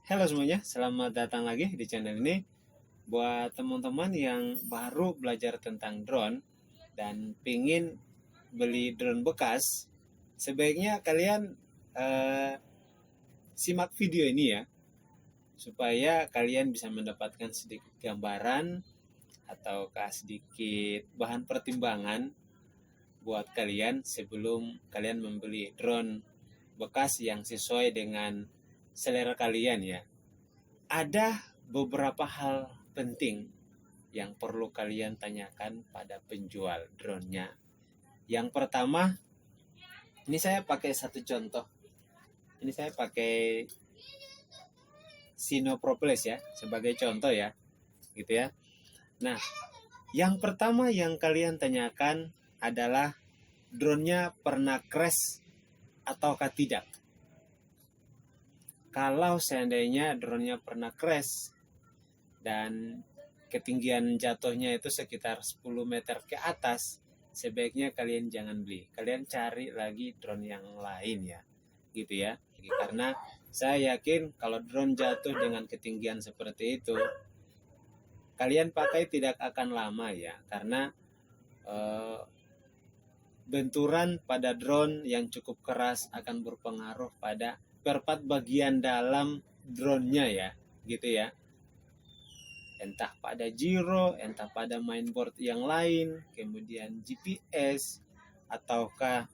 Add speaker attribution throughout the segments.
Speaker 1: Halo semuanya, selamat datang lagi di channel ini. Buat teman-teman yang baru belajar tentang drone dan pingin beli drone bekas, sebaiknya kalian simak video ini ya, supaya kalian bisa mendapatkan sedikit gambaran ataukah sedikit bahan pertimbangan buat kalian sebelum kalian membeli drone bekas yang sesuai dengan selera kalian ya. Ada beberapa hal penting yang perlu kalian tanyakan pada penjual drone-nya. Yang pertama, ini saya pakai satu contoh. Ini saya pakai Sinoproples ya, sebagai contoh ya, gitu ya. Nah, yang pertama yang kalian tanyakan adalah drone-nya pernah crash ataukah tidak. Kalau seandainya drone-nya pernah crash dan ketinggian jatuhnya itu sekitar 10 meter ke atas, sebaiknya kalian jangan beli. Kalian cari lagi drone yang lain ya, gitu ya. Karena saya yakin kalau drone jatuh dengan ketinggian seperti itu, kalian pakai tidak akan lama ya, karena benturan pada drone yang cukup keras akan berpengaruh pada perpat bagian dalam drone-nya ya, gitu ya. Entah pada gyro, entah pada mainboard yang lain, kemudian GPS, ataukah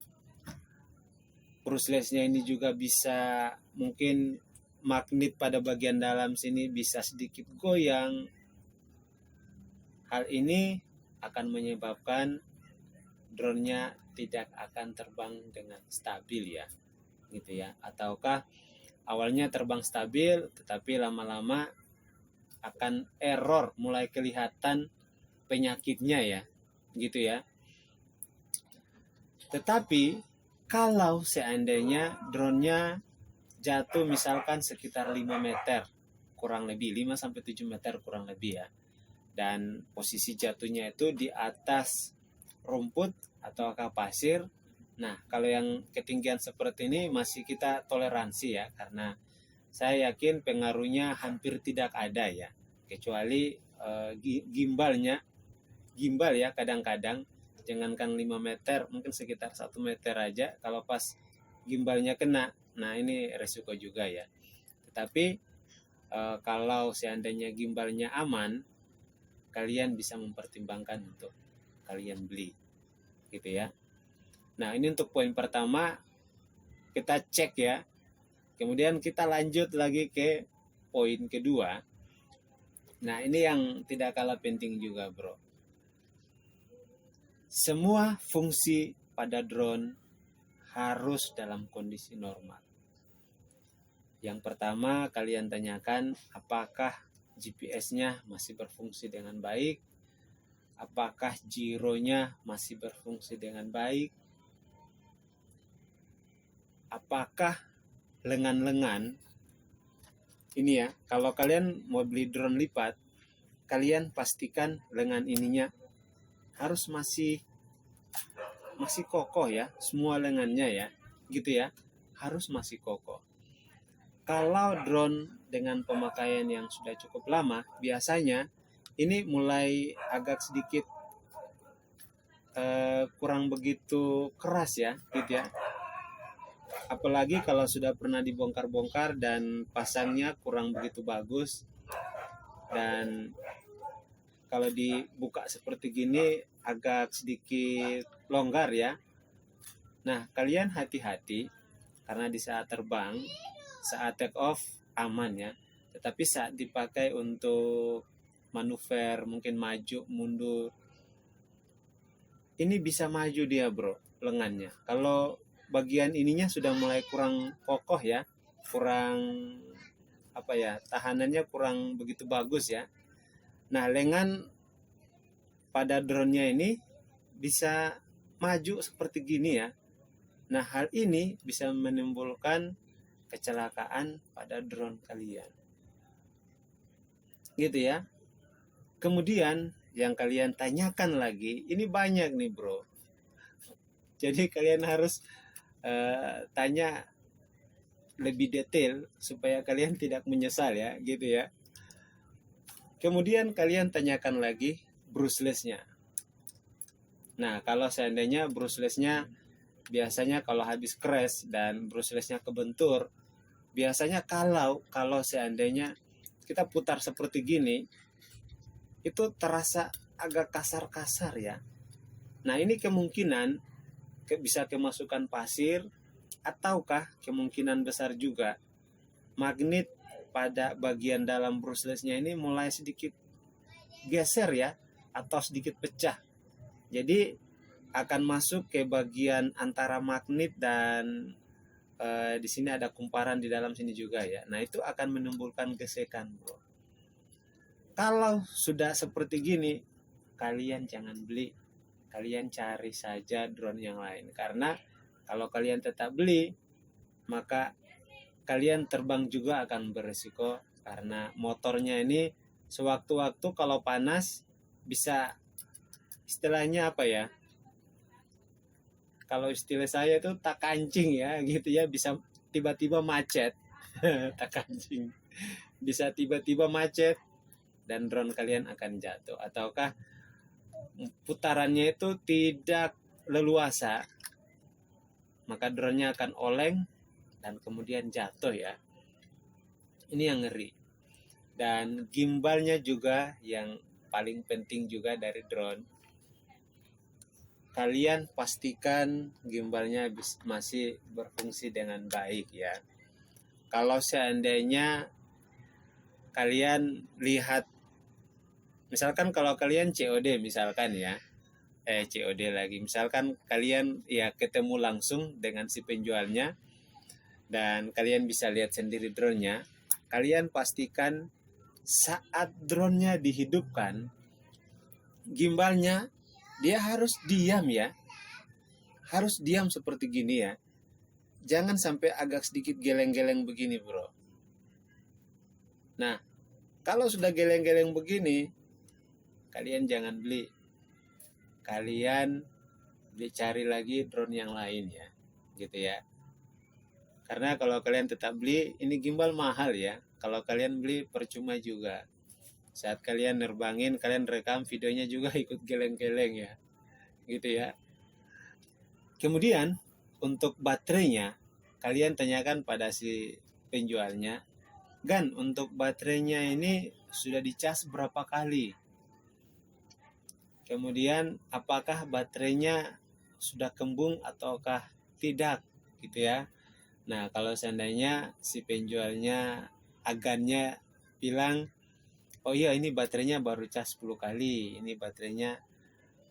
Speaker 1: brushless-nya ini juga bisa mungkin magnet pada bagian dalam sini bisa sedikit goyang. Hal ini akan menyebabkan drone-nya tidak akan terbang dengan stabil ya, gitu ya. Ataukah awalnya terbang stabil, tetapi lama-lama akan error, mulai kelihatan penyakitnya ya, gitu ya. Tetapi kalau seandainya drone-nya jatuh misalkan sekitar 5 meter kurang lebih, 5 sampai 7 meter kurang lebih ya, dan posisi jatuhnya itu di atas rumput atau pasir. Nah, kalau yang ketinggian seperti ini masih kita toleransi ya, karena saya yakin pengaruhnya hampir tidak ada ya, kecuali gimbal ya, kadang-kadang jangankan 5 meter, mungkin sekitar 1 meter aja kalau pas gimbalnya kena, nah ini resiko juga ya. Tetapi kalau seandainya gimbalnya aman, kalian bisa mempertimbangkan untuk kalian beli, gitu ya. Nah, ini untuk poin pertama, kita cek ya. Kemudian kita lanjut lagi ke poin kedua. Nah, ini yang tidak kalah penting juga, bro. Semua fungsi pada drone harus dalam kondisi normal. Yang pertama, kalian tanyakan apakah GPS-nya masih berfungsi dengan baik, apakah gyro-nya masih berfungsi dengan baik, apakah lengan-lengan ini ya, kalau kalian mau beli drone lipat, kalian pastikan lengan ininya harus masih kokoh ya, semua lengannya ya, gitu ya, harus masih kokoh. Kalau drone dengan pemakaian yang sudah cukup lama, biasanya ini mulai agak sedikit kurang begitu keras ya, gitu ya. Apalagi kalau sudah pernah dibongkar-bongkar dan pasangnya kurang begitu bagus, dan kalau dibuka seperti gini agak sedikit longgar ya. Nah, kalian hati-hati, karena di saat terbang, saat take off aman ya, tetapi saat dipakai untuk manuver, mungkin maju mundur, ini bisa maju dia bro, lengannya. Kalau bagian ininya sudah mulai kurang kokoh ya, kurang apa ya, tahanannya kurang begitu bagus ya. Nah, lengan pada drone-nya ini bisa maju seperti gini ya. Nah, hal ini bisa menimbulkan kecelakaan pada drone kalian, gitu ya. Kemudian yang kalian tanyakan lagi, ini banyak nih bro, jadi kalian harus tanya lebih detail supaya kalian tidak menyesal ya, gitu ya. Kemudian kalian tanyakan lagi brushless-nya. Nah, kalau seandainya brushless-nya biasanya kalau habis crash dan brushless-nya kebentur, biasanya kalau seandainya kita putar seperti gini, itu terasa agak kasar-kasar ya. Nah, ini kemungkinan bisa kemasukan pasir, ataukah kemungkinan besar juga magnet pada bagian dalam brushless-nya ini mulai sedikit geser ya, atau sedikit pecah. Jadi akan masuk ke bagian antara magnet dan di sini ada kumparan di dalam sini juga ya. Nah, itu akan menimbulkan gesekan, bro. Kalau sudah seperti gini, kalian jangan beli. Kalian cari saja drone yang lain. Karena kalau kalian tetap beli, maka kalian terbang juga akan beresiko. Karena motornya ini sewaktu-waktu kalau panas bisa, istilahnya apa ya? Kalau istilah saya itu tak kancing ya, gitu ya, bisa tiba-tiba macet. Tak kancing. Bisa tiba-tiba macet dan drone kalian akan jatuh, ataukah putarannya itu tidak leluasa, maka drone-nya akan oleng dan kemudian jatuh ya. Ini yang ngeri. Dan gimbalnya juga yang paling penting juga dari drone. Kalian pastikan gimbalnya masih berfungsi dengan baik ya. Kalau seandainya kalian lihat, misalkan kalau kalian COD misalkan ya, COD lagi, misalkan kalian ya ketemu langsung dengan si penjualnya dan kalian bisa lihat sendiri drone-nya, kalian pastikan saat drone-nya dihidupkan, gimbalnya dia harus diam ya, harus diam seperti gini ya, jangan sampai agak sedikit geleng-geleng begini, bro. Nah, kalau sudah geleng-geleng begini, kalian jangan beli. Kalian cari lagi drone yang lain ya, gitu ya. Karena kalau kalian tetap beli, ini gimbal mahal ya. Kalau kalian beli percuma juga. Saat kalian nerbangin, kalian rekam videonya juga ikut geleng-geleng ya, gitu ya. Kemudian untuk baterainya, kalian tanyakan pada si penjualnya, Gan, untuk baterainya ini sudah dicas berapa kali? Kemudian apakah baterainya sudah kembung ataukah tidak, gitu ya. Nah, kalau seandainya si penjualnya, agannya bilang, oh iya ini baterainya baru cas 10 kali, ini baterainya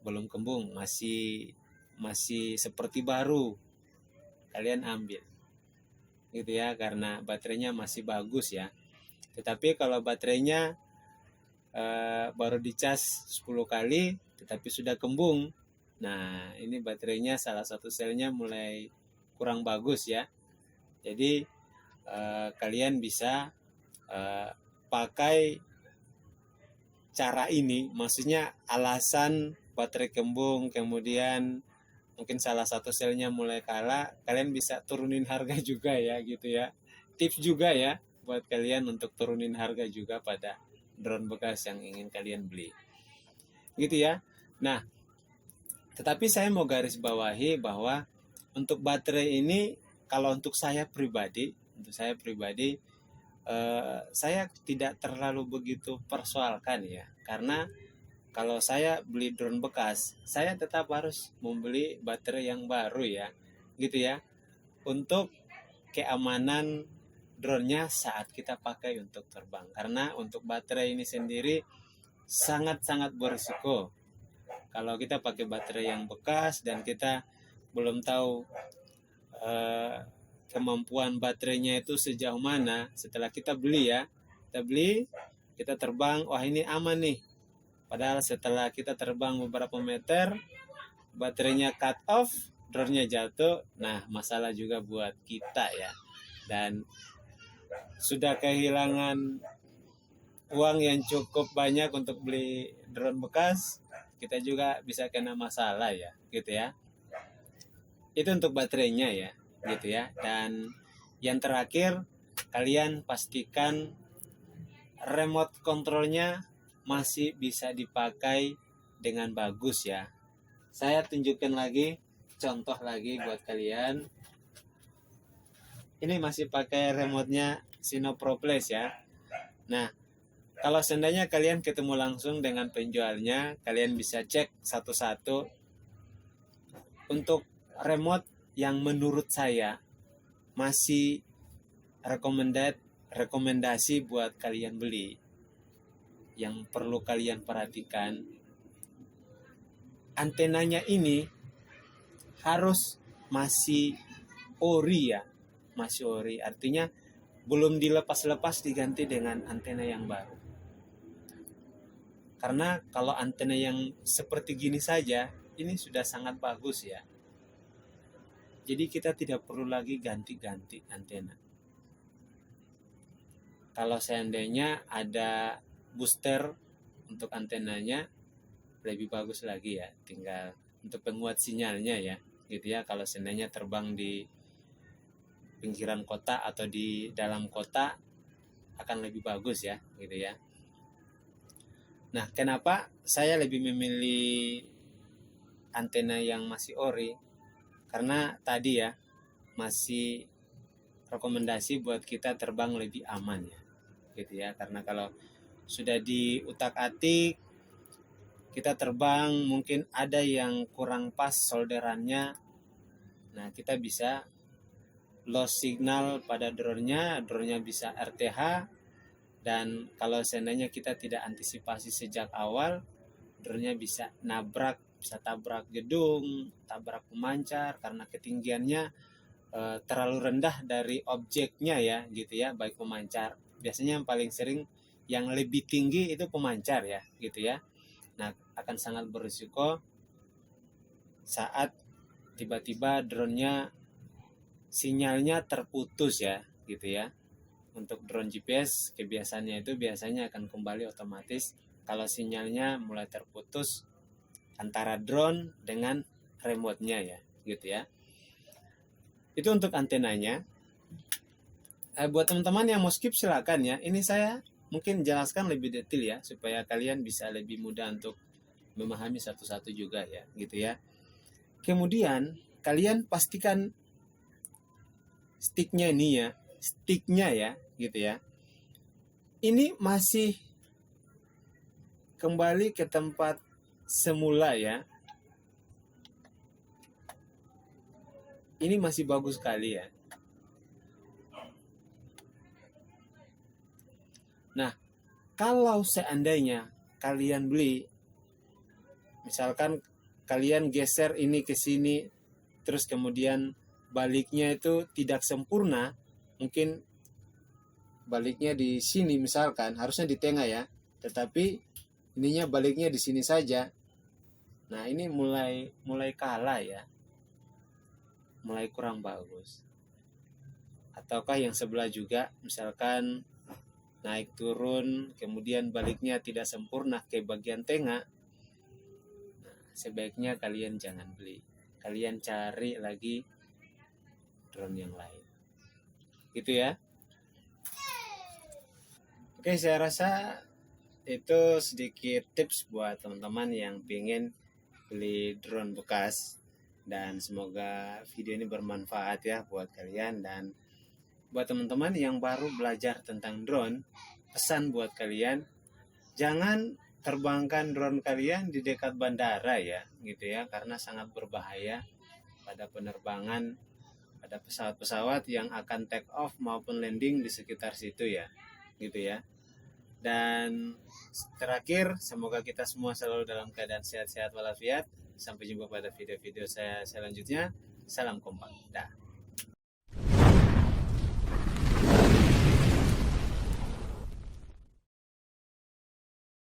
Speaker 1: belum kembung, masih seperti baru, kalian ambil, gitu ya, karena baterainya masih bagus ya. Tetapi kalau baterainya baru dicas 10 kali tetapi sudah kembung, nah ini baterainya salah satu selnya mulai kurang bagus ya. Jadi kalian bisa pakai cara ini, maksudnya alasan baterai kembung kemudian mungkin salah satu selnya mulai kalah, kalian bisa turunin harga juga ya, gitu ya. Tips juga ya buat kalian untuk turunin harga juga pada drone bekas yang ingin kalian beli, gitu ya. Nah, tetapi saya mau garis bawahi bahwa untuk baterai ini, kalau untuk saya pribadi, saya tidak terlalu begitu persoalkan ya, karena kalau saya beli drone bekas, saya tetap harus membeli baterai yang baru ya, gitu ya, untuk keamanan drone-nya saat kita pakai untuk terbang. Karena untuk baterai ini sendiri sangat-sangat berisiko. Kalau kita pakai baterai yang bekas dan kita belum tahu kemampuan baterainya itu sejauh mana, setelah kita beli ya, kita terbang, wah ini aman nih, padahal setelah kita terbang beberapa meter baterainya cut off, drone-nya jatuh, nah masalah juga buat kita ya, dan sudah kehilangan uang yang cukup banyak untuk beli drone bekas, kita juga bisa kena masalah ya, gitu ya. Itu untuk baterainya ya, gitu ya. Dan Yang terakhir, kalian pastikan remote controlnya masih bisa dipakai dengan bagus ya. Saya tunjukkan lagi, contoh lagi buat kalian. Ini masih pakai remote-nya Sinoproplace ya. Nah, kalau seandainya kalian ketemu langsung dengan penjualnya, kalian bisa cek satu-satu untuk remote yang menurut saya masih rekomendasi buat kalian beli. Yang perlu kalian perhatikan, antenanya ini harus masih ori ya, masih ori, artinya belum dilepas-lepas diganti dengan antena yang baru. Karena kalau antena yang seperti gini saja, ini sudah sangat bagus ya. Jadi kita tidak perlu lagi ganti-ganti antena. Kalau seandainya ada booster untuk antenanya, lebih bagus lagi ya, tinggal untuk penguat sinyalnya ya, gitu ya. Kalau seandainya terbang di pinggiran kota atau di dalam kota akan lebih bagus ya, gitu ya. Nah, kenapa saya lebih memilih antena yang masih ori? Karena tadi ya, masih rekomendasi buat kita terbang lebih aman ya, gitu ya. Karena kalau sudah diutak-atik, kita terbang mungkin ada yang kurang pas solderannya. Nah, kita bisa lost signal pada drone-nya bisa RTH. Dan kalau seandainya kita tidak antisipasi sejak awal, drone-nya bisa tabrak gedung, tabrak pemancar karena ketinggiannya terlalu rendah dari objeknya ya, gitu ya, baik pemancar. Biasanya yang paling sering yang lebih tinggi itu pemancar ya, gitu ya. Nah, akan sangat berisiko saat tiba-tiba drone-nya sinyalnya terputus ya, gitu ya. Untuk drone GPS kebiasaannya itu biasanya akan kembali otomatis kalau sinyalnya mulai terputus antara drone dengan remote-nya ya, gitu ya. Itu untuk antenanya. Buat teman-teman yang mau skip silakan ya. Ini saya mungkin jelaskan lebih detail ya, supaya kalian bisa lebih mudah untuk memahami satu-satu juga ya, gitu ya. Kemudian kalian pastikan sticknya ya, gitu ya. Ini masih kembali ke tempat semula ya. Ini masih bagus sekali ya. Nah, kalau seandainya kalian beli, misalkan kalian geser ini ke sini, terus kemudian baliknya itu tidak sempurna, mungkin baliknya di sini misalkan, harusnya di tengah ya, tetapi ininya baliknya di sini saja. Nah, ini mulai kalah ya, mulai kurang bagus. Ataukah yang sebelah juga, misalkan naik turun, kemudian baliknya tidak sempurna ke bagian tengah. Nah, sebaiknya kalian jangan beli. Kalian cari lagi drone yang lain. Gitu ya. Oke, saya rasa itu sedikit tips buat teman-teman yang pengen beli drone bekas. Dan semoga video ini bermanfaat ya buat kalian. Dan buat teman-teman yang baru belajar tentang drone, pesan buat kalian, jangan terbangkan drone kalian di dekat bandara ya, gitu ya, karena sangat berbahaya pada penerbangan, pada pesawat-pesawat yang akan take off maupun landing di sekitar situ ya, gitu ya. Dan terakhir, semoga kita semua selalu dalam keadaan sehat-sehat walafiat. Sampai jumpa pada video-video saya selanjutnya. Salam kompak. Dah.